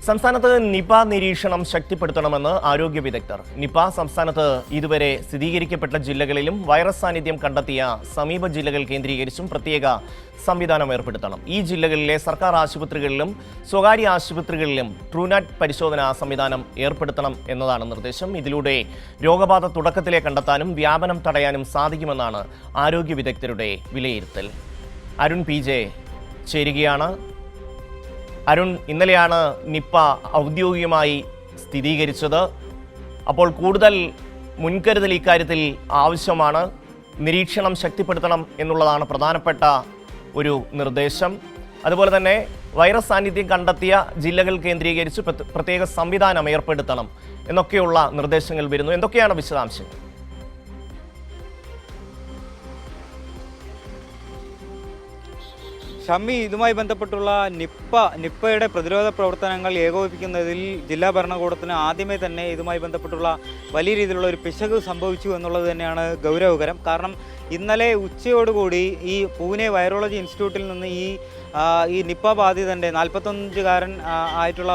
സംസ്ഥാനത്ത് നിപ നിരീക്ഷണം ശക്തിപ്പെടുത്തണമെന്ന് ആരോഗ്യ വിദഗ്ധർ. നിപ സംസ്ഥാനത്ത് ഇതുവരെ സ്ഥിരീകരിക്കപ്പെട്ട ജില്ലകളിലും വൈറസ് സാന്നിധ്യം കണ്ടെത്തിയ സമീപ ജില്ലകൾ കേന്ദ്രീകരിച്ചും പ്രത്യേക സംവിധാനം ഏർപ്പെടുത്തണം. ഈ ജില്ലകളിലെ സർക്കാർ ആശുപത്രികളിലും സ്വകാര്യ ആശുപത്രികളിലും ട്രൂനാറ്റ് പരിശോധനാ സംവിധാനം ഏർപ്പെടുത്തണം എന്നതാണ് നിർദ്ദേശം. ഇതിലൂടെ രോഗബാധ തുടക്കത്തിലെ കണ്ടെത്താനും വ്യാപനം തടയാനും സാധിക്കുമെന്നാണ് ആരോഗ്യ വിദഗ്ധരുടെ വിലയിരുത്തൽ. അരുൺ പി ജെ ചേരുകയാണ്. അരുൺ, ഇന്നലെയാണ് നിപ്പ ഔദ്യോഗികമായി സ്ഥിരീകരിച്ചത്. അപ്പോൾ കൂടുതൽ മുൻകരുതൽ ഇക്കാര്യത്തിൽ ആവശ്യമാണ്. നിരീക്ഷണം ശക്തിപ്പെടുത്തണം എന്നുള്ളതാണ് പ്രധാനപ്പെട്ട ഒരു നിർദ്ദേശം. അതുപോലെ തന്നെ വൈറസ് സാന്നിധ്യം കണ്ടെത്തിയ ജില്ലകൾ കേന്ദ്രീകരിച്ച് പ്രത്യേക സംവിധാനം ഏർപ്പെടുത്തണം എന്നൊക്കെയുള്ള നിർദ്ദേശങ്ങൾ വരുന്നു. എന്തൊക്കെയാണ് വിശദാംശങ്ങൾ? ഷമ്മി, ഇതുമായി ബന്ധപ്പെട്ടുള്ള നിപ്പയുടെ പ്രതിരോധ പ്രവർത്തനങ്ങൾ ഏകോപിപ്പിക്കുന്നതിൽ ജില്ലാ ഭരണകൂടത്തിന് ആദ്യമേ തന്നെ ഇതുമായി ബന്ധപ്പെട്ടുള്ള വലിയ രീതിയിലുള്ള ഒരു പിശക് സംഭവിച്ചു എന്നുള്ളത് തന്നെയാണ് ഗൗരവകരം. കാരണം ഇന്നലെ ഉച്ചയോടുകൂടി ഈ പൂനെ വൈറോളജി ഇൻസ്റ്റിറ്റ്യൂട്ടിൽ നിന്ന് ഈ നിപ്പ ബാധിതൻ്റെ 41-കാരൻ ആയിട്ടുള്ള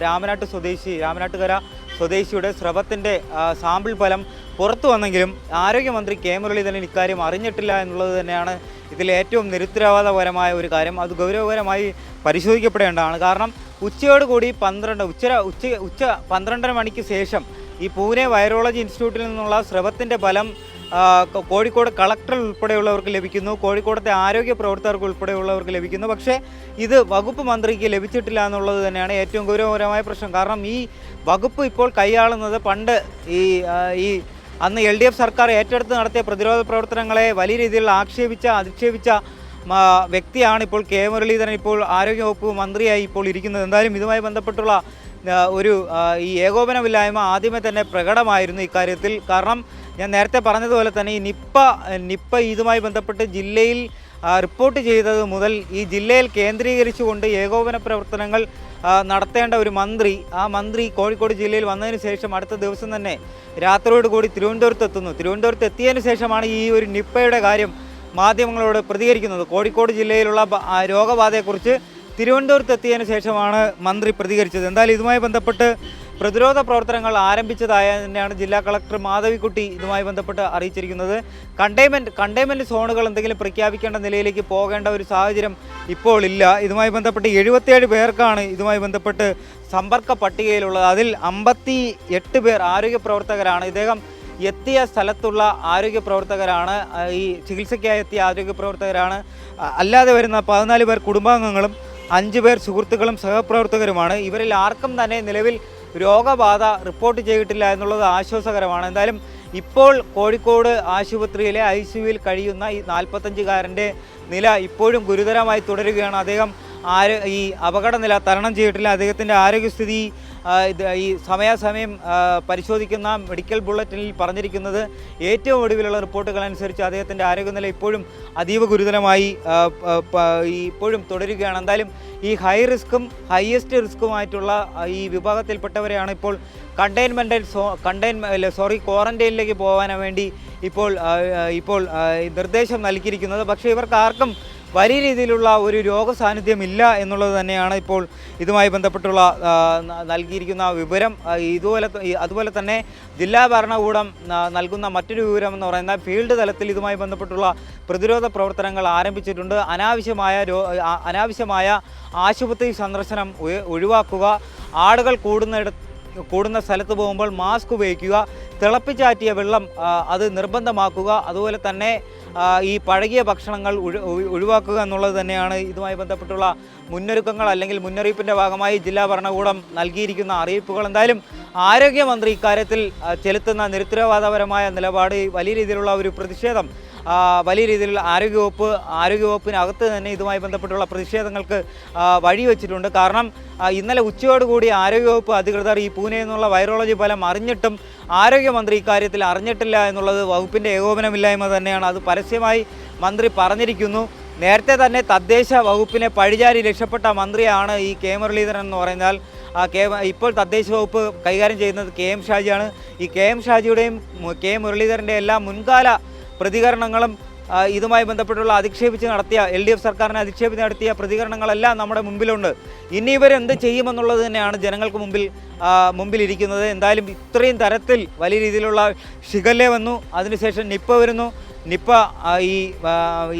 രാമനാട്ടുകര സ്വദേശിയുടെ സ്രവത്തിൻ്റെ സാമ്പിൾ ഫലം പുറത്തു വന്നെങ്കിലും ആരോഗ്യമന്ത്രി കെ മുരളീധരൻ ഇക്കാര്യം അറിഞ്ഞിട്ടില്ല എന്നുള്ളത് തന്നെയാണ് ഇതിൽ ഏറ്റവും നിരുത്തരവാദപരമായ ഒരു കാര്യം. അത് ഗൗരവകരമായി പരിശോധിക്കപ്പെടേണ്ടതാണ്. കാരണം ഉച്ചയോടുകൂടി 12 മണിക്ക് ശേഷം ഈ പൂനെ വൈറോളജി ഇൻസ്റ്റിറ്റ്യൂട്ടിൽ നിന്നുള്ള സ്രവത്തിൻ്റെ ഫലം കോഴിക്കോട് കളക്ടർ ഉൾപ്പെടെയുള്ളവർക്ക് ലഭിക്കുന്നു, കോഴിക്കോടത്തെ ആരോഗ്യ പ്രവർത്തകർക്ക് ഉൾപ്പെടെയുള്ളവർക്ക് ലഭിക്കുന്നു. പക്ഷേ ഇത് വകുപ്പ് മന്ത്രിക്ക് ലഭിച്ചിട്ടില്ല എന്നുള്ളത് തന്നെയാണ് ഏറ്റവും ഗൗരവകരമായ പ്രശ്നം. കാരണം ഈ വകുപ്പ് ഇപ്പോൾ കൈയാളുന്നത് പണ്ട് അന്ന് LDF സർക്കാർ ഏറ്റെടുത്ത് നടത്തിയ പ്രതിരോധ പ്രവർത്തനങ്ങളെ വലിയ രീതിയിൽ അധിക്ഷേപിച്ച വ്യക്തിയാണ് ഇപ്പോൾ കെ മുരളീധരൻ ഇപ്പോൾ ആരോഗ്യവകുപ്പ് മന്ത്രിയായി ഇപ്പോൾ ഇരിക്കുന്നത്. എന്തായാലും ഇതുമായി ബന്ധപ്പെട്ടുള്ള ഈ ഏകോപനമില്ലായ്മ ആദ്യമേ തന്നെ പ്രകടമായിരുന്നു ഇക്കാര്യത്തിൽ. കാരണം ഞാൻ നേരത്തെ പറഞ്ഞതുപോലെ തന്നെ ഈ നിപ്പ ഇതുമായി ബന്ധപ്പെട്ട് ജില്ലയിൽ റിപ്പോർട്ട് ചെയ്തത് മുതൽ ഈ ജില്ലയിൽ കേന്ദ്രീകരിച്ചുകൊണ്ട് ഏകോപന പ്രവർത്തനങ്ങൾ നടത്തേണ്ട ഒരു മന്ത്രി കോഴിക്കോട് ജില്ലയിൽ വന്നതിന് ശേഷം അടുത്ത ദിവസം തന്നെ രാത്രിയോട് കൂടി തിരുവനന്തപുരത്ത് എത്തിയതിന് ശേഷമാണ് ഈ ഒരു നിപ്പയുടെ കാര്യം മാധ്യമങ്ങളോട് പ്രതികരിക്കുന്നത്. കോഴിക്കോട് ജില്ലയിലുള്ള രോഗബാധയെക്കുറിച്ച് തിരുവനന്തപുരത്ത് എത്തിയതിന് ശേഷമാണ് മന്ത്രി പ്രതികരിച്ചത്. എന്തായാലും ഇതുമായി ബന്ധപ്പെട്ട് പ്രതിരോധ പ്രവർത്തനങ്ങൾ ആരംഭിച്ചതായ തന്നെയാണ് ജില്ലാ കളക്ടർ മാധവിക്കുട്ടി ഇതുമായി ബന്ധപ്പെട്ട് അറിയിച്ചിരിക്കുന്നത്. കണ്ടെയ്ൻമെൻറ്റ് സോണുകൾ എന്തെങ്കിലും പ്രഖ്യാപിക്കേണ്ട നിലയിലേക്ക് പോകേണ്ട ഒരു സാഹചര്യം ഇപ്പോൾ ഇല്ല. ഇതുമായി ബന്ധപ്പെട്ട് 77 പേർക്കാണ് ഇതുമായി ബന്ധപ്പെട്ട് സമ്പർക്ക പട്ടികയിലുള്ളത്. അതിൽ 58 പേർ ആരോഗ്യ പ്രവർത്തകരാണ്. ഇദ്ദേഹം എത്തിയ സ്ഥലത്തുള്ള ആരോഗ്യ പ്രവർത്തകരാണ്, ഈ ചികിത്സയ്ക്കായി എത്തിയ ആരോഗ്യ പ്രവർത്തകരാണ്. അല്ലാതെ വരുന്ന 14 പേർ കുടുംബാംഗങ്ങളും 5 പേർ സുഹൃത്തുക്കളും സഹപ്രവർത്തകരുമാണ്. ഇവരിൽ ആർക്കും തന്നെ നിലവിൽ രോഗബാധ റിപ്പോർട്ട് ചെയ്തിട്ടില്ല എന്നുള്ളത് ആശ്വാസകരമാണ്. എന്തായാലും ഇപ്പോൾ കോഴിക്കോട് ആശുപത്രിയിലെ ICUവിൽ കഴിയുന്ന ഈ 45-കാരൻ്റെ നില ഇപ്പോഴും ഗുരുതരമായി തുടരുകയാണ്. അദ്ദേഹം ഈ അപകടനില തരണം ചെയ്തിട്ടില്ല. അദ്ദേഹത്തിൻ്റെ ആരോഗ്യസ്ഥിതി ഈ സമയാസമയം പരിശോധിക്കുന്ന മെഡിക്കൽ ബുള്ളറ്റിനിൽ പറഞ്ഞിരിക്കുന്നത് ഏറ്റവും ഒടുവിലുള്ള റിപ്പോർട്ടുകൾ അനുസരിച്ച് അദ്ദേഹത്തിൻ്റെ ആരോഗ്യനില ഇപ്പോഴും അതീവ ഗുരുതരമായി ഇപ്പോഴും തുടരുകയാണ്. എന്തായാലും ഈ ഹയസ്റ്റ് റിസ്ക്കുമായിട്ടുള്ള ഈ വിഭാഗത്തിൽപ്പെട്ടവരെയാണ് ഇപ്പോൾ ക്വാറന്റൈനിലേക്ക് പോകാൻ വേണ്ടി ഇപ്പോൾ നിർദ്ദേശം നൽകിയിരിക്കുന്നത്. പക്ഷേ ഇവർക്ക് ആർക്കും വലിയ രീതിയിലുള്ള ഒരു രോഗസാന്നിധ്യം ഇല്ല എന്നുള്ളത് തന്നെയാണ് ഇപ്പോൾ ഇതുമായി ബന്ധപ്പെട്ടുള്ള നൽകിയിരിക്കുന്ന വിവരം. അതുപോലെ തന്നെ ജില്ലാ ഭരണകൂടം നൽകുന്ന മറ്റൊരു വിവരം എന്ന് പറയുന്നത് ഫീൽഡ് തലത്തിൽ ഇതുമായി ബന്ധപ്പെട്ടുള്ള പ്രതിരോധ പ്രവർത്തനങ്ങൾ ആരംഭിച്ചിട്ടുണ്ട്. അനാവശ്യമായ ആശുപത്രി സന്ദർശനം ഒഴിവാക്കുക, ആളുകൾ കൂടുന്ന സ്ഥലത്ത് പോകുമ്പോൾ മാസ്ക് ഉപയോഗിക്കുക, തിളപ്പിച്ചാറ്റിയ വെള്ളം അത് നിർബന്ധമാക്കുക, അതുപോലെ തന്നെ ഈ പഴകിയ ഭക്ഷണങ്ങൾ ഒഴിവാക്കുക എന്നുള്ളത് തന്നെയാണ് ഇതുമായി ബന്ധപ്പെട്ടുള്ള മുന്നൊരുക്കങ്ങൾ അല്ലെങ്കിൽ മുന്നറിയിപ്പിൻ്റെ ഭാഗമായി ജില്ലാ ഭരണകൂടം നൽകിയിരിക്കുന്ന അറിയിപ്പുകൾ. എന്തായാലും ആരോഗ്യമന്ത്രി ഇക്കാര്യത്തിൽ ചെലുത്തുന്ന നിരുത്തരവാദപരമായ നിലപാട് വലിയ രീതിയിലുള്ള ഒരു പ്രതിഷേധം വലിയ രീതിയിൽ ആരോഗ്യവകുപ്പിനകത്ത് തന്നെ ഇതുമായി ബന്ധപ്പെട്ടുള്ള പ്രതിഷേധങ്ങൾക്ക് വഴിവെച്ചിട്ടുണ്ട്. കാരണം ഇന്നലെ ഉച്ചയോടുകൂടി ആരോഗ്യവകുപ്പ് അധികൃതർ ഈ പൂനെ എന്നുള്ള വൈറോളജി ഫലം അറിഞ്ഞിട്ടും ആരോഗ്യമന്ത്രി ഇക്കാര്യത്തിൽ അറിഞ്ഞിട്ടില്ല എന്നുള്ളത് വകുപ്പിൻ്റെ ഏകോപനമില്ലായ്മ തന്നെയാണ്. അത് പരസ്യമായി മന്ത്രി പറഞ്ഞിരിക്കുന്നു. നേരത്തെ തന്നെ തദ്ദേശ വകുപ്പിനെ പഴിചാരി രക്ഷപ്പെട്ട മന്ത്രിയാണ് ഈ കെ മുരളീധരൻ എന്ന് പറഞ്ഞാൽ. ഇപ്പോൾ തദ്ദേശ വകുപ്പ് കൈകാര്യം ചെയ്യുന്നത് KM ഷാജിയാണ്. ഈ KM ഷാജിയുടെയും കെ മുരളീധരൻ്റെ എല്ലാ മുൻകാല പ്രതികരണങ്ങളും ഇതുമായി ബന്ധപ്പെട്ടുള്ള അധിക്ഷേപിച്ച് നടത്തിയ LDF സർക്കാരിനെ അധിക്ഷേപിച്ച് നടത്തിയ പ്രതികരണങ്ങളെല്ലാം നമ്മുടെ മുമ്പിലുണ്ട്. ഇനി ഇവരെന്ത് ചെയ്യുമെന്നുള്ളത് തന്നെയാണ് ജനങ്ങൾക്ക് മുമ്പിലിരിക്കുന്നത്. എന്തായാലും ഇത്രയും തരത്തിൽ വലിയ രീതിയിലുള്ള ഷിഗല്ല വന്നു, അതിനുശേഷം നിപ്പ വരുന്നു. നിപ്പ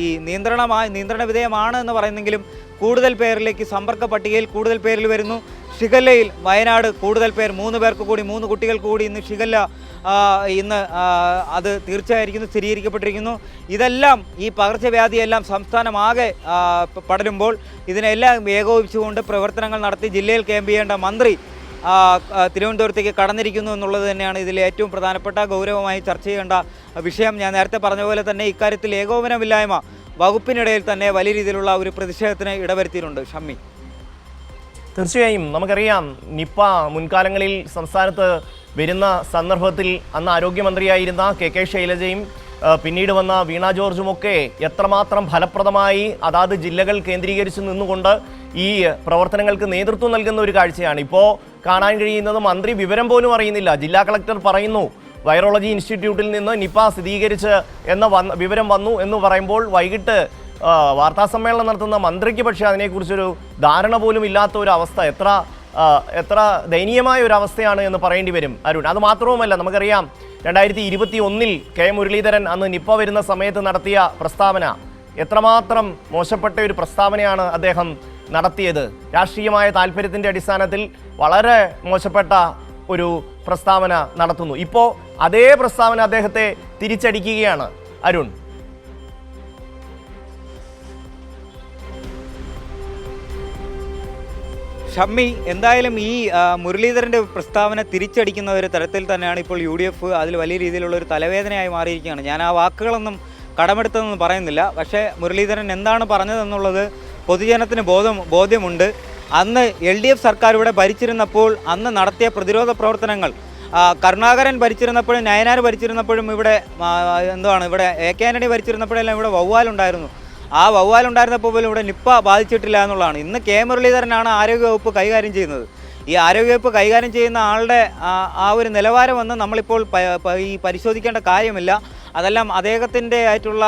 ഈ നിയന്ത്രണ വിധേയമാണ് എന്ന് പറയുന്നെങ്കിലും കൂടുതൽ പേരിലേക്ക് സമ്പർക്ക പട്ടികയിൽ കൂടുതൽ പേരിൽ വരുന്നു. ഷിഗല്ലയിൽ വയനാട് കൂടുതൽ പേർ 3 പേർക്ക് കൂടി 3 കുട്ടികൾക്ക് കൂടി ഇന്ന് ഷിഗല്ല അത് തീർച്ചയായിരിക്കുന്നു സ്ഥിരീകരിക്കപ്പെട്ടിരിക്കുന്നു. ഇതെല്ലാം ഈ പകർച്ചവ്യാധിയെല്ലാം സംസ്ഥാനമാകെ പടരുമ്പോൾ ഇതിനെല്ലാം ഏകോപിച്ചുകൊണ്ട് പ്രവർത്തനങ്ങൾ നടത്തി ജില്ലയിൽ ക്യാമ്പ് ചെയ്യേണ്ട മന്ത്രി തിരുവനന്തപുരത്തേക്ക് കടന്നിരിക്കുന്നു എന്നുള്ളത് തന്നെയാണ് ഇതിലെ ഏറ്റവും പ്രധാനപ്പെട്ട ഗൗരവമായി ചർച്ച ചെയ്യേണ്ട വിഷയം. ഞാൻ നേരത്തെ പറഞ്ഞ പോലെ തന്നെ ഇക്കാര്യത്തിൽ ഏകോപനമില്ലായ്മ വകുപ്പിനിടയിൽ തന്നെ വലിയ രീതിയിലുള്ള ഒരു പ്രതിഷേധത്തിന് ഇടവരുത്തിയിട്ടുണ്ട്. ഷമ്മി, തീർച്ചയായും നമുക്കറിയാം, നിപ്പ മുൻകാലങ്ങളിൽ സംസ്ഥാനത്ത് വരുന്ന സന്ദർഭത്തിൽ അന്ന് ആരോഗ്യമന്ത്രിയായിരുന്ന KK ശൈലജയും പിന്നീട് വന്ന വീണ ജോർജുമൊക്കെ എത്രമാത്രം ഫലപ്രദമായി അതാത് ജില്ലകൾ കേന്ദ്രീകരിച്ച് നിന്നുകൊണ്ട് ഈ പ്രവർത്തനങ്ങൾക്ക് നേതൃത്വം നൽകുന്ന ഒരു കാഴ്ചയാണ് ഇപ്പോൾ കാണാൻ കഴിയുന്നത്. മന്ത്രി വിവരം പോലും അറിയുന്നില്ല. ജില്ലാ കളക്ടർ പറയുന്നു വൈറോളജി ഇൻസ്റ്റിറ്റ്യൂട്ടിൽ നിന്ന് നിപ്പ സ്ഥിരീകരിച്ച് എന്ന വിവരം വന്നു എന്ന് പറയുമ്പോൾ വൈകിട്ട് വാർത്താസമ്മേളനം നടത്തുന്ന മന്ത്രിക്ക് പക്ഷേ അതിനെക്കുറിച്ചൊരു ധാരണ പോലും ഇല്ലാത്ത ഒരു അവസ്ഥ എത്ര ദയനീയമായ ഒരു അവസ്ഥയാണ് എന്ന് പറയേണ്ടി വരും അരുൺ. അത് മാത്രവുമല്ല, നമുക്കറിയാം 2021 K മുരളീധരൻ അന്ന് നിപ്പ വരുന്ന സമയത്ത് നടത്തിയ പ്രസ്താവന എത്രമാത്രം മോശപ്പെട്ട ഒരു പ്രസ്താവനയാണ് അദ്ദേഹം നടത്തിയത്. രാഷ്ട്രീയമായ താല്പര്യത്തിൻ്റെ അടിസ്ഥാനത്തിൽ വളരെ മോശപ്പെട്ട ഒരു പ്രസ്താവന നടത്തുന്നു. ഇപ്പോൾ അതേ പ്രസ്താവന അദ്ദേഹത്തെ തിരിച്ചടിക്കുകയാണ് അരുൺ. ഷമ്മി, എന്തായാലും ഈ മുരളീധരൻ്റെ പ്രസ്താവന തിരിച്ചടിക്കുന്ന ഒരു തരത്തിൽ തന്നെയാണ് ഇപ്പോൾ UDF അതിൽ വലിയ രീതിയിലുള്ള ഒരു തലവേദനയായി മാറിയിരിക്കുകയാണ്. ഞാൻ ആ വാക്കുകളൊന്നും കടമെടുത്തതെന്ന് പറയുന്നില്ല. പക്ഷേ മുരളീധരൻ എന്താണ് പറഞ്ഞതെന്നുള്ളത് പൊതുജനത്തിന് ബോധ്യമുണ്ട്. അന്ന് LDF സർക്കാർ ഇവിടെ ഭരിച്ചിരുന്നപ്പോൾ അന്ന് നടത്തിയ പ്രതിരോധ പ്രവർത്തനങ്ങൾ കരുണാകരൻ ഭരിച്ചിരുന്നപ്പോഴും നയനാർ ഭരിച്ചിരുന്നപ്പോഴും ഇവിടെ ഇവിടെ AK ആന്റണി ഭരിച്ചിരുന്നപ്പോഴെല്ലാം ഇവിടെ വവ്വാലുണ്ടായിരുന്നു. ആ വവ്വാലുണ്ടായിരുന്നപ്പോൾ പോലും ഇവിടെ നിപ്പ ബാധിച്ചിട്ടില്ല എന്നുള്ളതാണ്. ഇന്ന് K മുരളീധരനാണ് ആരോഗ്യവകുപ്പ് കൈകാര്യം ചെയ്യുന്നത്. ഈ ആരോഗ്യവകുപ്പ് കൈകാര്യം ചെയ്യുന്ന ആളുടെ ആ ഒരു നിലവാരമൊന്നും നമ്മളിപ്പോൾ ഈ പരിശോധിക്കേണ്ട കാര്യമില്ല. അതെല്ലാം അദ്ദേഹത്തിൻ്റെ ആയിട്ടുള്ള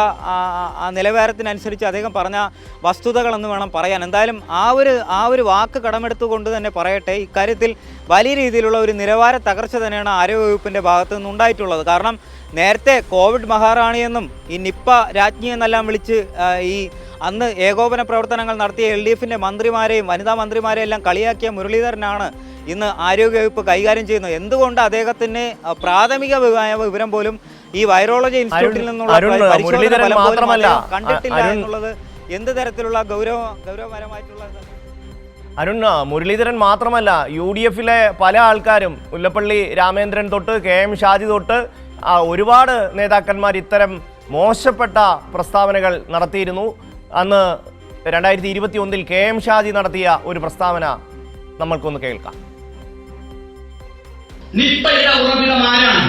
ആ നിലവാരത്തിനനുസരിച്ച് അദ്ദേഹം പറഞ്ഞ വസ്തുതകളെന്ന് വേണം പറയാൻ. എന്തായാലും ആ ഒരു വാക്ക് കടമെടുത്തുകൊണ്ട് തന്നെ പറയട്ടെ, ഇക്കാര്യത്തിൽ വലിയ രീതിയിലുള്ള ഒരു നിലവാര തകർച്ച തന്നെയാണ് ആരോഗ്യവകുപ്പിൻ്റെ ഭാഗത്തു നിന്നുണ്ടായിട്ടുള്ളത്. കാരണം നേരത്തെ കോവിഡ് മഹാറാണിയെന്നും ഈ നിപ്പ രാജ്ഞി എന്നെല്ലാം വിളിച്ച് ഈ അന്ന് ഏകോപന പ്രവർത്തനങ്ങൾ നടത്തിയ LDFിൻ്റെ മന്ത്രിമാരെയും വനിതാ മന്ത്രിമാരെയും എല്ലാം കളിയാക്കിയ മുരളീധരനാണ് ഇന്ന് ആരോഗ്യവകുപ്പ് കൈകാര്യം ചെയ്യുന്നത്. എന്തുകൊണ്ട് അദ്ദേഹത്തിന് പ്രാഥമികമായ വിവരം പോലും ഈ വൈറോളജി ഇൻസ്റ്റിറ്റ്യൂട്ടിൽ നിന്നുള്ള കണ്ടിട്ടില്ല എന്നുള്ളത് എന്ത് തരത്തിലുള്ള ഗൗരവപരമായിട്ടുള്ള അരുൺ, മുരളീധരൻ മാത്രമല്ല, UDFിലെ പല ആൾക്കാരും മുല്ലപ്പള്ളി രാമേന്ദ്രൻ തൊട്ട് KM ഷാജി തൊട്ട് ഒരുപാട് നേതാക്കന്മാർ ഇത്തരം മോശപ്പെട്ട പ്രസ്താവനകൾ നടത്തിയിരുന്നു. അന്ന് 2021 KM ഷാജി നടത്തിയ ഒരു പ്രസ്താവന നമ്മൾക്കൊന്ന് കേൾക്കാം. നിപ്പയുടെ ഉറവിടം ആരാണ്?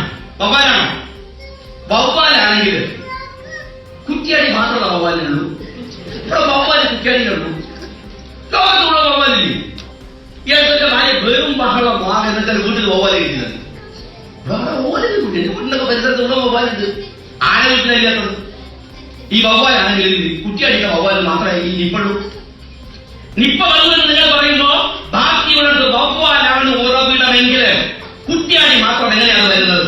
വവ്വാലാണെങ്കിൽ കുറ്റിയാടി മാത്രമല്ല വവ്വാലിനുള്ളൂ. ഇവിടെ വവ്വാല് കുറ്റിയാടിയിലുള്ളൂ. ലോകത്തുള്ള വവ്വാലില്ലേ? ഇയാളുടെ ഭാര്യ വെറും ബഹളം എന്നിട്ട് വീട്ടിൽ വവ്വാല് കഴിക്കുന്നത്. വീട്ടിലൊക്കെ പരിസരത്തുള്ള വവ്വാലുണ്ട്. ആരെ വീട്ടിലില്ലാത്തത്? ഈ വവ്വാലാണെങ്കിൽ കുറ്റിയടിക്കുന്ന വവ്വാല് മാത്രമേ ഈ നിപ്പുള്ളൂ. നിപ്പ വന്നത് നിങ്ങൾ പറയുമ്പോ ബാക്കിയുള്ളത് വവ്വാലാണ് ഉറവിടമെങ്കിൽ കുറ്റിയാടി മാത്രം എങ്ങനെയാണ് വരുന്നത്?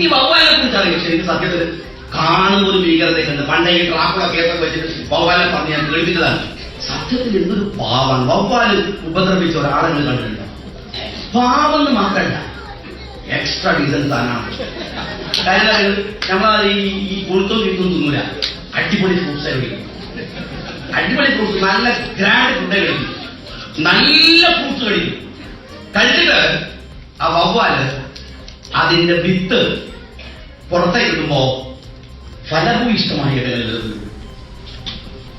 ഈ വവ്വാലിനെ കുറിച്ച് അറിയാം. ശരിക്കും സത്യത്തിൽ കാണുമ്പോൾ ഒരു ഭീകരത കണ്ട് പണ്ടേ ഈ ട്രാക്കുള്ള കേസൊക്കെ വെച്ചിട്ട് വവ്വാലെ പറഞ്ഞ് ഞാൻ കേൾപ്പിച്ചതാണ്. സത്യത്തിൽ എന്തൊരു പാവാണ്. വവ്വാല് ഉപദ്രവിച്ച ഒരാളെ കണ്ടിട്ടില്ല. പാവെന്ന് മാത്രമല്ല, എക്സ്ട്രാ ഡീസൻസ് സാധനമാണ്. നമ്മളത് ഈ കൊഴുത്തും കിട്ടും തിന്നൂല. അടിപൊളി ഫ്രൂട്ട്സ് കഴിക്കും. അടിപൊളി ഫ്രൂട്ട്സ്, നല്ല ഗ്രാൻഡ് ഫുഡ് കഴിക്കും. നല്ല ഫ്രൂട്ട്സ് കഴിക്കും. കഴിച്ചിട്ട് ആ വവ്വാല് അതിന്റെ വിത്ത് പുറത്തേക്ക് ഇടുമ്പോ ഫലഭൂയിഷ്ടമായ ഇടങ്ങളിൽ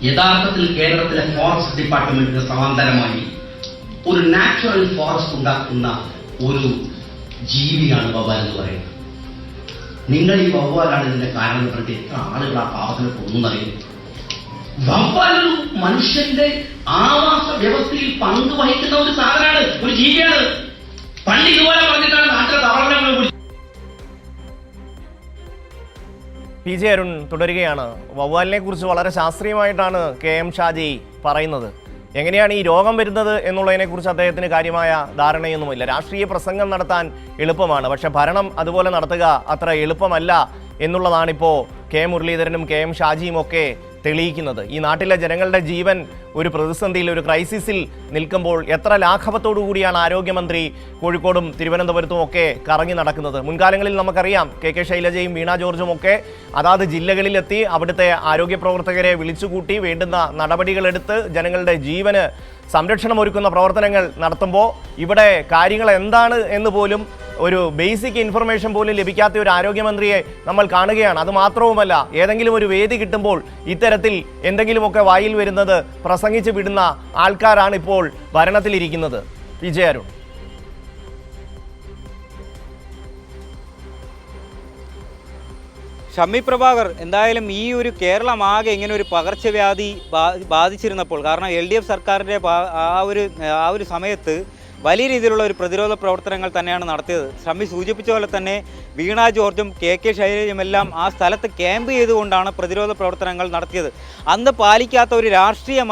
യഥാർത്ഥത്തിൽ കേരളത്തിലെ ഫോറസ്റ്റ് ഡിപ്പാർട്ട്മെന്റിന് സമാന്തരമായി ഒരു നാച്ചുറൽ ഫോറസ്റ്റ് ഉണ്ടാക്കുന്ന ഒരു ജീവിയാണ് വവ്വാൽ എന്ന് പറയുന്നത്. നിങ്ങൾ ഈ വവ്വാലാണ് ഇതിന്റെ കാരണം പറഞ്ഞിട്ട് എത്ര ആളുകൾ ആ പാവത്തിന് കൊന്നറിയും. വവ്വാലൊരു മനുഷ്യന്റെ ആവാസ വ്യവസ്ഥയിൽ പങ്കുവഹിക്കുന്ന ഒരു സാധനമാണ്, ഒരു ജീവിയാണ്. പണ്ട് ഇതുപോലെ പറഞ്ഞിട്ടാണ് നാട്ടിലെ തവളങ്ങൾ. പി ജെ അരുൺ തുടരുകയാണ്. വവ്വാലിനെ കുറിച്ച് വളരെ ശാസ്ത്രീയമായിട്ടാണ് KM ഷാജി പറയുന്നത്. എങ്ങനെയാണ് ഈ രോഗം വരുന്നത് എന്നുള്ളതിനെക്കുറിച്ച് അദ്ദേഹത്തിന് കാര്യമായ ധാരണയൊന്നുമില്ല. രാഷ്ട്രീയ പ്രസംഗം നടത്താൻ എളുപ്പമാണ്, പക്ഷെ ഭരണം അതുപോലെ നടത്തുക അത്ര എളുപ്പമല്ല എന്നുള്ളതാണിപ്പോൾ കെ മുരളീധരനും KM ഷാജിയും ഒക്കെ തെളിയിക്കുന്നത്. ഈ നാട്ടിലെ ജനങ്ങളുടെ ജീവൻ ഒരു പ്രതിസന്ധിയിൽ, ഒരു ക്രൈസിസിൽ നിൽക്കുമ്പോൾ എത്ര ലാഘവത്തോടു കൂടിയാണ് ആരോഗ്യമന്ത്രി കോഴിക്കോടും തിരുവനന്തപുരത്തും ഒക്കെ കറങ്ങി നടക്കുന്നത്. മുൻകാലങ്ങളിൽ നമുക്കറിയാം KK ശൈലജയും വീണ ജോർജും ഒക്കെ അതാത് ജില്ലകളിലെത്തി അവിടുത്തെ ആരോഗ്യ പ്രവർത്തകരെ വിളിച്ചുകൂട്ടി വേണ്ടുന്ന നടപടികളെടുത്ത് ജനങ്ങളുടെ ജീവന് സംരക്ഷണമൊരുക്കുന്ന പ്രവർത്തനങ്ങൾ നടത്തുമ്പോൾ ഇവിടെ കാര്യങ്ങൾ എന്താണ് എന്ന് പോലും ഒരു ബേസിക് ഇൻഫർമേഷൻ പോലും ലഭിക്കാത്ത ഒരു ആരോഗ്യമന്ത്രിയെ നമ്മൾ കാണുകയാണ്. അത് മാത്രവുമല്ല, ഏതെങ്കിലും ഒരു വേദി കിട്ടുമ്പോൾ ഇത്തരത്തിൽ എന്തെങ്കിലുമൊക്കെ വായിൽ വരുന്നത് പ്രസംഗിച്ച് വിടുന്ന ആൾക്കാരാണ് ഇപ്പോൾ ഭരണത്തിലിരിക്കുന്നത്. P J Arun. ഷമ്മി പ്രഭാകർ, എന്തായാലും ഈ ഒരു കേരളമാകെ ഇങ്ങനെ ഒരു പകർച്ചവ്യാധി ബാധിച്ചിരുന്നപ്പോൾ, കാരണം LDF സർക്കാരിൻ്റെ ആ ഒരു സമയത്ത് വലിയ രീതിയിലുള്ള ഒരു പ്രതിരോധ പ്രവർത്തനങ്ങൾ തന്നെയാണ് നടത്തിയത്. ഷമ്മി സൂചിപ്പിച്ച പോലെ തന്നെ വീണ ജോർജും KK ശൈലജയും എല്ലാം ആ സ്ഥലത്ത് ക്യാമ്പ് ചെയ്തുകൊണ്ടാണ് പ്രതിരോധ പ്രവർത്തനങ്ങൾ നടത്തിയത്. അന്ന് പാലിക്കാത്ത ഒരു രാഷ്ട്രീയ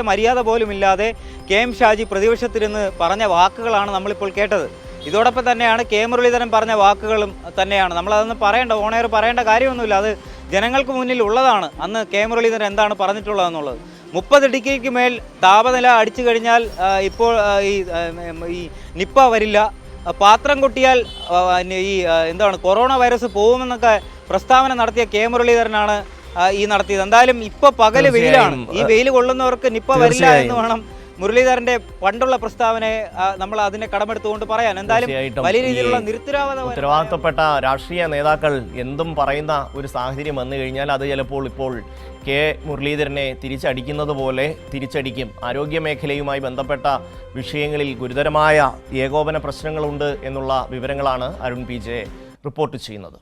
മര്യാദ പോലും ഇല്ലാതെ KM ഷാജി പ്രതിപക്ഷത്തിരുന്ന് പറഞ്ഞ വാക്കുകളാണ് നമ്മളിപ്പോൾ കേട്ടത്. ഇതോടൊപ്പം തന്നെയാണ് K മുരളീധരൻ പറഞ്ഞ വാക്കുകളും തന്നെയാണ്. നമ്മളതൊന്നും ഓൺ എയർ പറയേണ്ട കാര്യമൊന്നുമില്ല, അത് ജനങ്ങൾക്ക് മുന്നിൽ ഉള്ളതാണ്. അന്ന് K മുരളീധരൻ എന്താണ് പറഞ്ഞിട്ടുള്ളതെന്നുള്ളത്. 30 ഡിഗ്രിക്ക് മേൽ താപനില അടിച്ചു കഴിഞ്ഞാൽ ഇപ്പോൾ ഈ നിപ്പ വരില്ല, പാത്രം കൊട്ടിയാൽ കൊറോണ വൈറസ് പോകുമെന്നൊക്കെ പ്രസ്താവന നടത്തിയ K മുരളീധരനാണ് ഈ നടത്തിയത്. എന്തായാലും ഇപ്പോൾ പകല് വെയിലാണ്, ഈ വെയിൽ കൊള്ളുന്നവർക്ക് നിപ്പ വരില്ല എന്ന് വേണം മുരളീധരന്റെ പണ്ടുള്ള പ്രസ്താവനയെ നമ്മൾ അതിനെ കടമെടുത്തുകൊണ്ട് പറയാൻ. എന്തായാലും വലിയ രീതിയിലുള്ള ഉത്തരവാദിത്തപ്പെട്ട രാഷ്ട്രീയ നേതാക്കൾ എന്തും പറയുന്ന ഒരു സാഹചര്യം വന്നു കഴിഞ്ഞാൽ അത് ചിലപ്പോൾ ഇപ്പോൾ K മുരളീധരനെ തിരിച്ചടിക്കുന്നത് പോലെ തിരിച്ചടിക്കും. ആരോഗ്യ മേഖലയുമായി ബന്ധപ്പെട്ട വിഷയങ്ങളിൽ ഗുരുതരമായ ഏകോപന പ്രശ്നങ്ങളുണ്ട് എന്നുള്ള വിവരങ്ങളാണ് അരുൺ PJ റിപ്പോർട്ട് ചെയ്യുന്നത്.